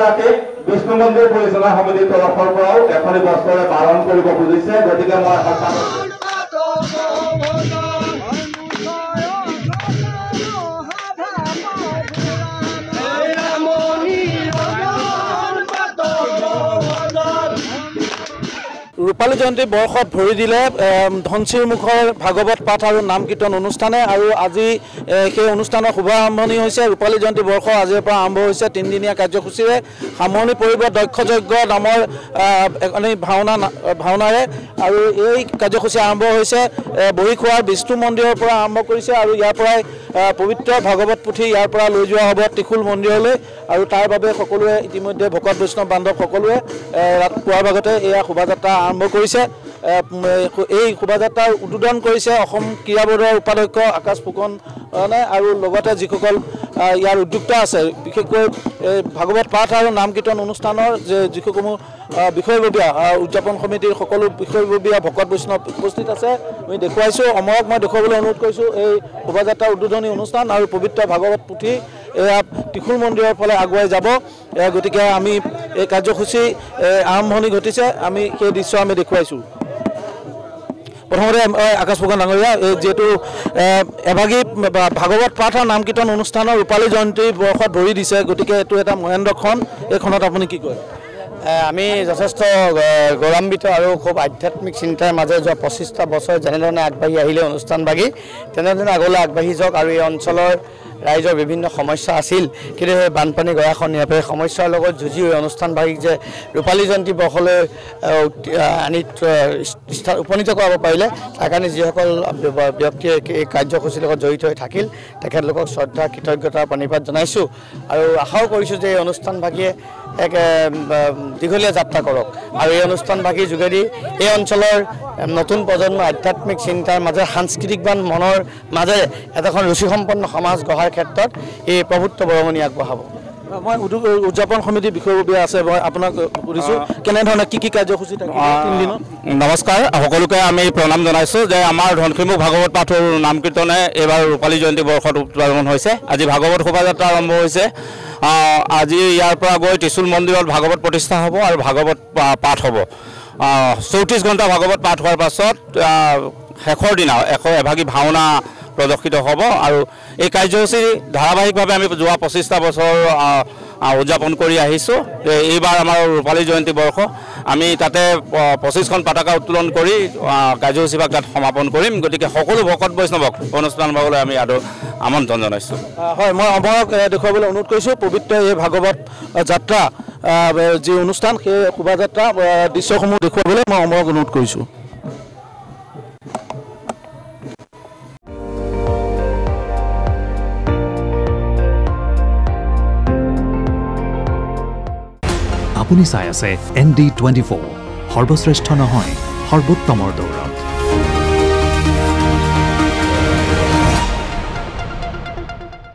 গৰাকী বিষ্ণু মন্দিৰ পৰিচালনা সমিতিৰ তৰফৰ পৰাও এখনি বস্ত্ৰৰে পালন কৰিব খুজিছে গতিকে মই ৰূপালী জয়ন্তী বৰ্ষত ভৰি দিলে ধনশিৰ মুখৰ ভাগৱত পাঠ আৰু নাম কীৰ্তন অনুষ্ঠানে আৰু আজি সেই অনুষ্ঠানৰ শুভ আৰম্ভণি হৈছে ৰূপালী জয়ন্তী বৰ্ষ আজিৰ পৰা আৰম্ভ হৈছে 3 দিনীয়া কাৰ্যসূচীৰে সামৰণি পৰিব দক্ষ যজ্ঞ নামৰ ভাওনাৰে আৰু এই কাৰ্যসূচী আৰম্ভ হৈছে বহিখোৱাৰ বিষ্ণু মন্দিৰৰ পৰা আৰম্ভ কৰিছে আৰু ইয়াৰ পৰাই পবিত্ৰ ভাগৱত পুথি ইয়াৰ পৰা লৈ যোৱা হ'ব ত্ৰিশূল মন্দিৰলৈ আৰু তাৰ বাবে সকলোৱে ইতিমধ্যে ভকত বৈষ্ণৱ বান্ধৱ সকলোৱে পুৱাৰ ভাগতে এয়া শোভাযাত্ৰা আৰম্ভ কৰিছে এই শোভাযাত্ৰাৰ উদ্বোধন কৰিছে অসম ক্ৰীড়া বোৰ্ডৰ উপাধ্যক্ষ আকাশ ফুকনে আৰু লগতে যিসকল ইয়াৰ উদ্যোক্তা আছে বিশেষকৈ ভাগৱত পাঠ আৰু নাম কীৰ্তন অনুষ্ঠানৰ যে যিসমূহ বিষয়ববীয়া উদযাপন সমিতিৰ সকলো বিষয়ববীয়া ভকত বৈষ্ণৱ উপস্থিত আছে আমি দেখুৱাইছোঁ অমৰক মই দেখুৱাবলৈ অনুৰোধ কৰিছোঁ এই শোভাযাত্ৰাৰ উদ্বোধনী অনুষ্ঠান আৰু পবিত্ৰ ভাগৱত পুথি এয়া ত্ৰিশূল মন্দিৰৰ ফালে আগুৱাই যাব গতিকে আমি এই কাৰ্যসূচী আৰম্ভণি ঘটিছে আমি সেই দৃশ্য আমি দেখুৱাইছোঁ প্ৰথমতে আকাশ ফুকন ডাঙৰীয়া যেহেতু এভাগী ভাগৱত পাঠ আৰু নাম কীৰ্তন অনুষ্ঠানৰ ৰূপালী জয়ন্তী বৰ্ষত ভৰি দিছে গতিকে এইটো এটা মহেন্দ্ৰক্ষণ এইখনত আপুনি কি কয় আমি যথেষ্ট গৌৰৱান্বিত আৰু খুব আধ্যাত্মিক চিন্তাৰ মাজে যোৱা 25টা বছৰ যেনেধৰণে আগবাঢ়ি আহিলে অনুষ্ঠানভাগী তেনেধৰণে আগলৈ আগবাঢ়ি যাওক আৰু এই অঞ্চলৰ ৰাইজৰ বিভিন্ন সমস্যা আছিল কিন্তু সেই বানপানী গৰাখহনীয়া সমস্যাৰ লগত যুঁজি অনুষ্ঠানভাগীক যে ৰূপালী জয়ন্তী বৰ্ষলৈ আনি উপনীত কৰাব পাৰিলে তাৰ কাৰণে যিসকল ব্যক্তিয়ে এই কাৰ্যসূচীৰ লগত জড়িত হৈ থাকিল তেখেতলোকক শ্ৰদ্ধা কৃতজ্ঞতা প্ৰণিপাত জনাইছোঁ আৰু আশাও কৰিছোঁ যে এই অনুষ্ঠানভাগীয়ে এক দীঘলীয়া যাত্ৰা কৰক আৰু এই অনুষ্ঠানভাগীৰ যোগেদি এই অঞ্চলৰ নতুন প্ৰজন্ম আধ্যাত্মিক চিন্তাৰ মাজে সাংস্কৃতিকবান মনৰ মাজেৰে এটাখন ৰুচিসম্পন্ন সমাজ গঢ়াৰ ক্ষেত্ৰত এই প্ৰভুত্ব বৰঙণি আগবঢ়াব মই উদযাপন সমিতিৰ বিষয়ববীয়া আছে মই আপোনাক সুধিছোঁ কেনেধৰণে কি কাৰ্যসূচী থাকিব 3 দিনত নমস্কাৰ সকলোকে আমি প্ৰণাম জনাইছোঁ যে আমাৰ ধনশিমুখ ভাগৱত পাঠৰ নাম কীৰ্তনে এইবাৰ ৰূপালী জয়ন্তী বৰ্ষত উদযাপন হৈছে আজি ভাগৱত শোভাযাত্ৰা আৰম্ভ হৈছে আজি ইয়াৰ পৰা গৈ ত্ৰিশূল মন্দিৰত ভাগৱত প্ৰতিষ্ঠা হ'ব আৰু ভাগৱত পাঠ হ'ব 34 ঘণ্টা ভাগৱত পাঠ হোৱাৰ পাছত শেষৰ দিনা এভাগী ভাওনা প্ৰদৰ্শিত হ'ব আৰু এই কাৰ্যসূচী ধাৰাবাহিকভাৱে আমি যোৱা 25টা বছৰ উদযাপন কৰি আহিছোঁ এইবাৰ আমাৰ ৰূপালী জয়ন্তী বৰ্ষ আমি তাতে 25খন পতাকা উত্তোলন কৰি কাৰ্যসূচীভাগ তাত সমাপন কৰিম গতিকে সকলো ভকত বৈষ্ণৱক অনুষ্ঠানভাগলৈ আমি আমন্ত্ৰণ জনাইছোঁ হয় মই অমৰক দেখুৱাবলৈ অনুৰোধ কৰিছোঁ পবিত্ৰ এই ভাগৱত যাত্ৰা যি অনুষ্ঠান সেই শোভাযাত্ৰা দৃশ্যসমূহ দেখুৱাবলৈ মই অমৰক অনুৰোধ কৰিছোঁ আপুনি চাই আছে ND24 সৰ্বশ্ৰেষ্ঠ নহয় সৰ্বোত্তমৰ দৌৰত